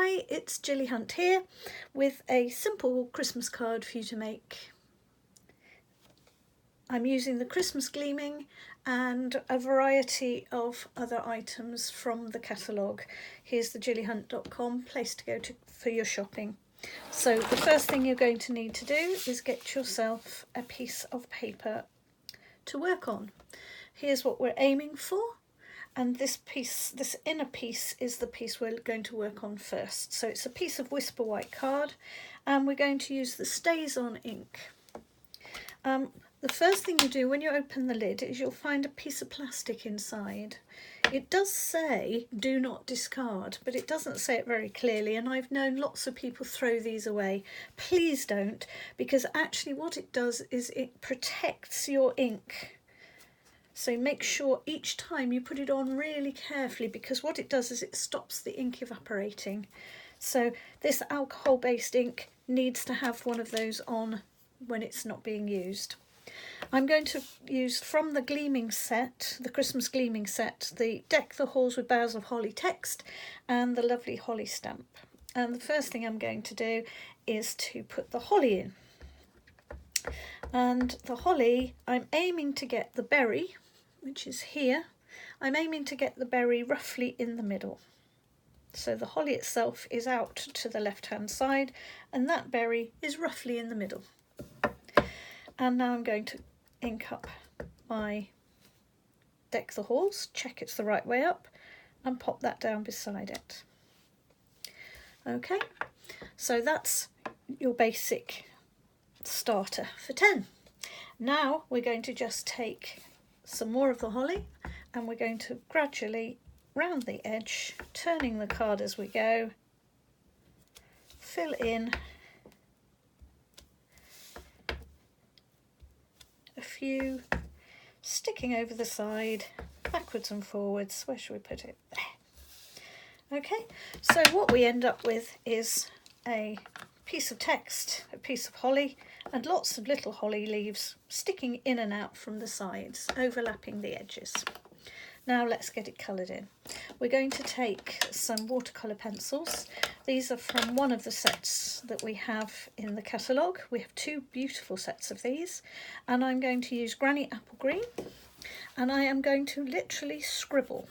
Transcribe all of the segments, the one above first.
Hi, it's Gilly Hunt here with a simple Christmas card for you to make. I'm using the Christmas Gleaming and a variety of other items from the catalogue. Here's the gillyhunt.com place to go to for your shopping. So the first thing you're going to need to do is get yourself a piece of paper to work on. Here's what we're aiming for. And this piece, this inner piece, is the piece we're going to work on first. So it's a piece of Whisper White card, and we're going to use the Stays On ink. The first thing you do when you open the lid is you'll find a piece of plastic inside. It does say do not discard, but it doesn't say it very clearly, and I've known lots of people throw these away. Please don't, because actually what it does is it protects your ink. So make sure each time you put it on really carefully, because what it does is it stops the ink evaporating. So this alcohol-based ink needs to have one of those on when it's not being used. I'm going to use from the Gleaming set, the Christmas Gleaming set, the Deck the Halls with Boughs of Holly text and the lovely holly stamp. And the first thing I'm going to do is to put the holly in. And the holly, I'm aiming to get the berry, which is here. I'm aiming to get the berry roughly in the middle. So the holly itself is out to the left-hand side, and that berry is roughly in the middle. And now I'm going to ink up my Deck the Halls, check it's the right way up, and pop that down beside it. Okay, so that's your basic starter for 10. Now we're going to just take some more of the holly, and we're going to gradually round the edge, turning the card as we go, fill in a few, sticking over the side, backwards and forwards. Where should we put it? There. Okay, so what we end up with is a piece of text, a piece of holly, and lots of little holly leaves sticking in and out from the sides, overlapping the edges. Now let's get it coloured in. We're going to take some watercolour pencils. These are from one of the sets that we have in the catalogue. We have two beautiful sets of these, and I'm going to use Granny Apple Green, and I am going to literally scribble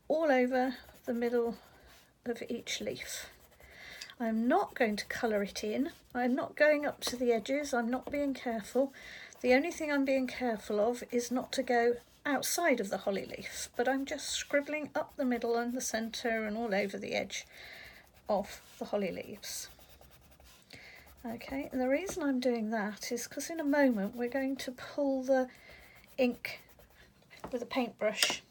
all over the middle of each leaf. I'm not going to colour it in. I'm not going up to the edges. I'm not being careful. The only thing I'm being careful of is not to go outside of the holly leaf, but I'm just scribbling up the middle and the centre and all over the edge of the holly leaves. Okay, and the reason I'm doing that is because in a moment we're going to pull the ink with a paintbrush,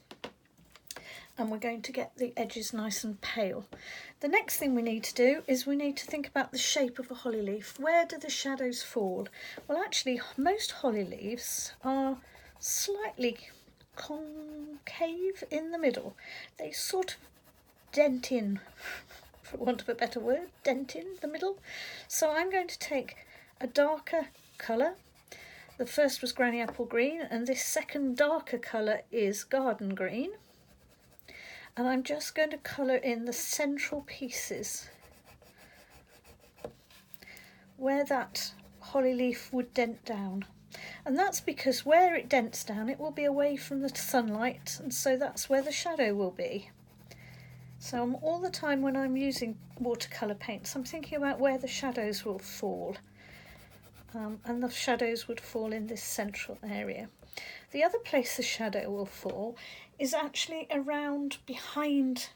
and we're going to get the edges nice and pale. The next thing we need to do is we need to think about the shape of a holly leaf. Where do the shadows fall? Well, actually, most holly leaves are slightly concave in the middle. They sort of dent in, for want of a better word, dent in the middle. So I'm going to take a darker colour. The first was Granny Apple Green, and this second darker colour is Garden Green. And I'm just going to colour in the central pieces where that holly leaf would dent down. And that's because where it dents down, it will be away from the sunlight, and so that's where the shadow will be. So all the time when I'm using watercolour paints, I'm thinking about where the shadows will fall. And the shadows would fall in this central area. The other place the shadow will fall is actually around behind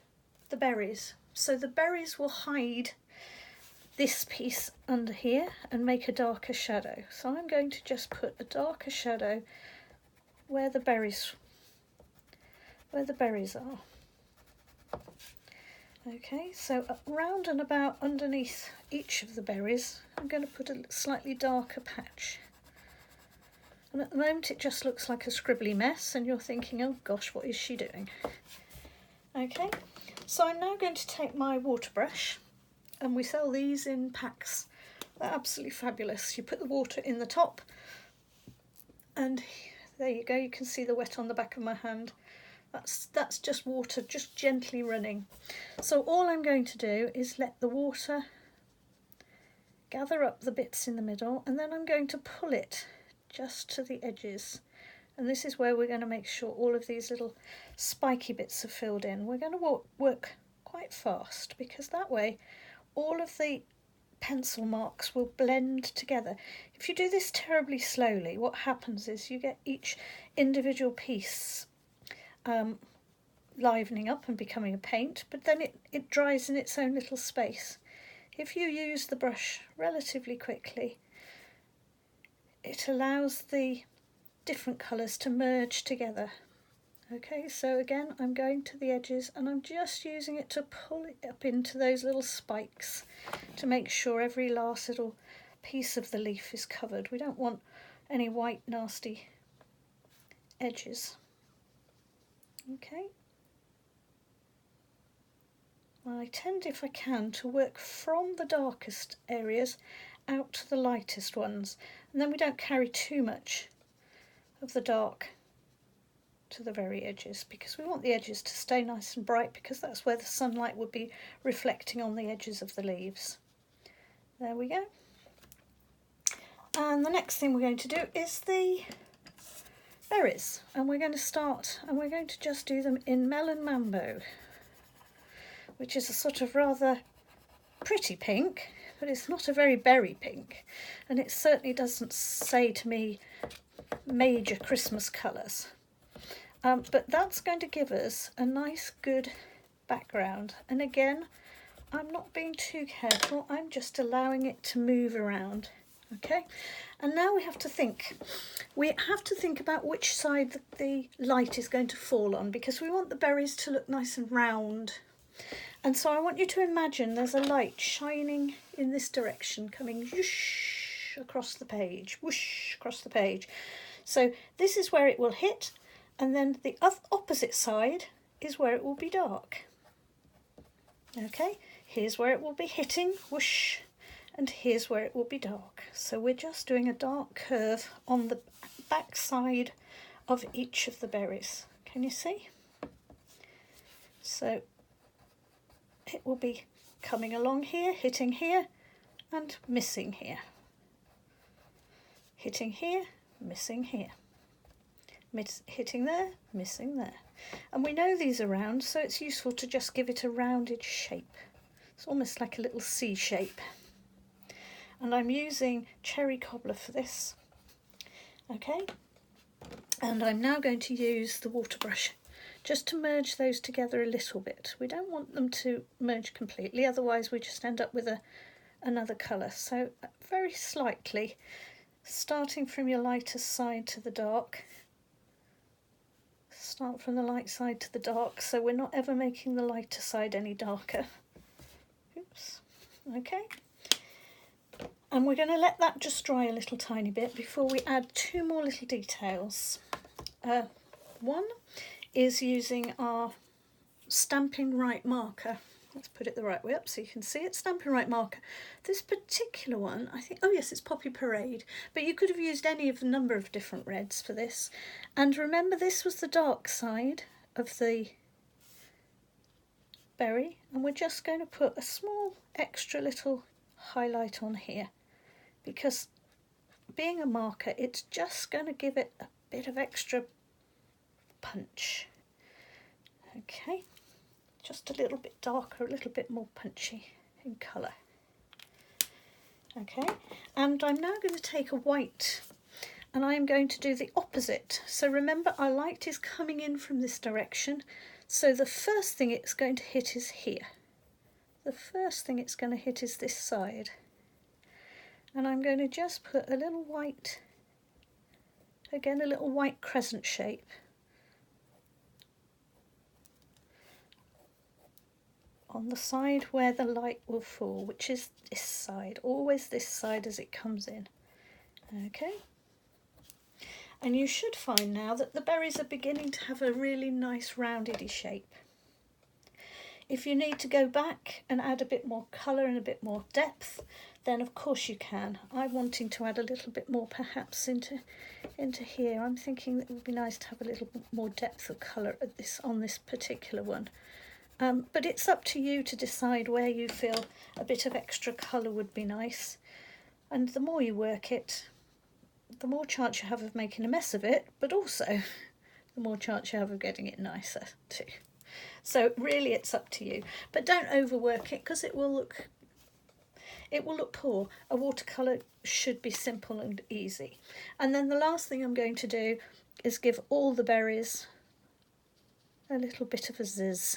the berries. So the berries will hide this piece under here and make a darker shadow. So I'm going to just put a darker shadow where the berries are. Okay, so round and about underneath each of the berries, I'm going to put a slightly darker patch. And at the moment it just looks like a scribbly mess, and you're thinking, oh gosh, what is she doing? Okay, so I'm now going to take my water brush, and we sell these in packs. They're absolutely fabulous. You put the water in the top, and there you go, you can see the wet on the back of my hand. That's just water, just gently running. So all I'm going to do is let the water gather up the bits in the middle, and then I'm going to pull it just to the edges. And this is where we're going to make sure all of these little spiky bits are filled in. We're going to work quite fast, because that way all of the pencil marks will blend together. If you do this terribly slowly, what happens is you get each individual piece livening up and becoming a paint, but then it dries in its own little space. If you use the brush relatively quickly, it allows the different colours to merge together. Okay, so again, I'm going to the edges and I'm just using it to pull it up into those little spikes to make sure every last little piece of the leaf is covered. We don't want any white nasty edges. Okay. I tend, if I can, to work from the darkest areas out to the lightest ones, and then we don't carry too much of the dark to the very edges, because we want the edges to stay nice and bright, because that's where the sunlight would be reflecting on the edges of the leaves. There we go. And the next thing we're going to do is the berries, and we're going to start, and we're going to just do them in Melon Mambo, which is a sort of rather pretty pink, but it's not a very berry pink, and it certainly doesn't say to me major Christmas colours. But that's going to give us a nice good background, and again, I'm not being too careful, I'm just allowing it to move around. Okay, and now we have to think. We have to think about which side the light is going to fall on, because we want the berries to look nice and round. And so I want you to imagine there's a light shining in this direction, coming whoosh across the page, whoosh across the page. So this is where it will hit, and then the opposite side is where it will be dark. Okay, here's where it will be hitting, whoosh, and here's where it will be dark. So we're just doing a dark curve on the back side of each of the berries. Can you see? So it will be coming along here, hitting here, and missing here. Hitting here, missing here. Hitting there, missing there. And we know these are round, so it's useful to just give it a rounded shape. It's almost like a little C shape. And I'm using cherry cobbler for this. Okay, and I'm now going to use the water brush just to merge those together a little bit. We don't want them to merge completely, otherwise we just end up with another colour. So very slightly, starting from your lighter side to the dark. Start from the light side to the dark, so we're not ever making the lighter side any darker. Oops, okay. And we're going to let that just dry a little tiny bit before we add two more little details. One is using our Stampin' Right marker. Let's put it the right way up so you can see it. Stampin' Right marker. This particular one, I think, oh yes, it's Poppy Parade, but you could have used any of a number of different reds for this. And remember, this was the dark side of the berry, and we're just going to put a small extra little highlight on here, because being a marker, it's just going to give it a bit of extra punch. Okay, just a little bit darker, a little bit more punchy in colour. Okay, and I'm now going to take a white and I'm going to do the opposite. So remember, our light is coming in from this direction, so the first thing it's going to hit is here. The first thing it's going to hit is this side. And I'm going to just put a little white, again a little white crescent shape on the side where the light will fall, which is this side, always this side as it comes in. Okay, and you should find now that the berries are beginning to have a really nice rounded shape. If you need to go back and add a bit more colour and a bit more depth, then of course you can. I'm wanting to add a little bit more perhaps into here. I'm thinking that it would be nice to have a little bit more depth of colour at this on this particular one. but it's up to you to decide where you feel a bit of extra colour would be nice. And the more you work it, the more chance you have of making a mess of it, but also the more chance you have of getting it nicer too. So really it's up to you, but don't overwork it because it will look poor. A watercolour should be simple and easy. And then the last thing I'm going to do is give all the berries a little bit of a zizz.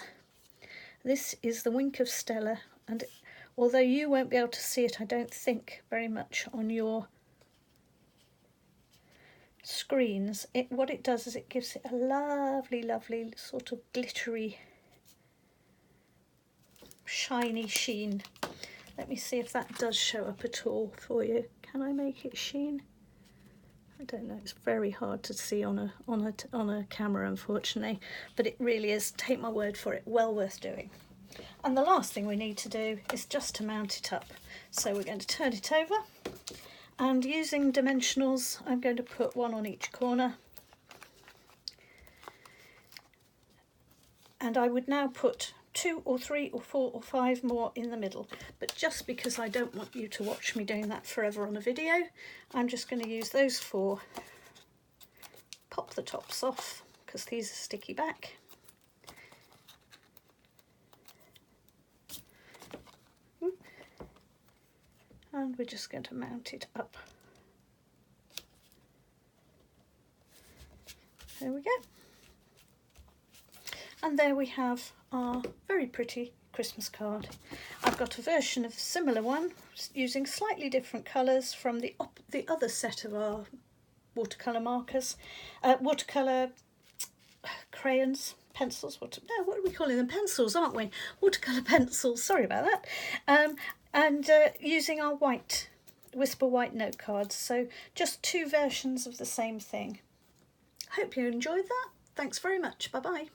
This is the Wink of Stella, and although you won't be able to see it, I don't think, very much on your screens, what it does is it gives it a lovely, lovely sort of glittery, shiny sheen. Let me see if that does show up at all for you. Can I make it sheen? I don't know, it's very hard to see on a camera, unfortunately, but it really is, take my word for it, well worth doing. And the last thing we need to do is just to mount it up. So we're going to turn it over, and using dimensionals, I'm going to put one on each corner. And I would now put 2 or 3 or 4 or 5 more in the middle, but just because I don't want you to watch me doing that forever on a video, I'm just going to use those 4, pop the tops off because these are sticky back, and we're just going to mount it up. There we go. And there we have our very pretty Christmas card. I've got a version of a similar one using slightly different colours from the other set of our watercolour markers, watercolour crayons, pencils, what are we calling them? Pencils, aren't we? Watercolour pencils, sorry about that. And using our white, Whisper White note cards, so just 2 versions of the same thing. Hope you enjoyed that. Thanks very much. Bye bye.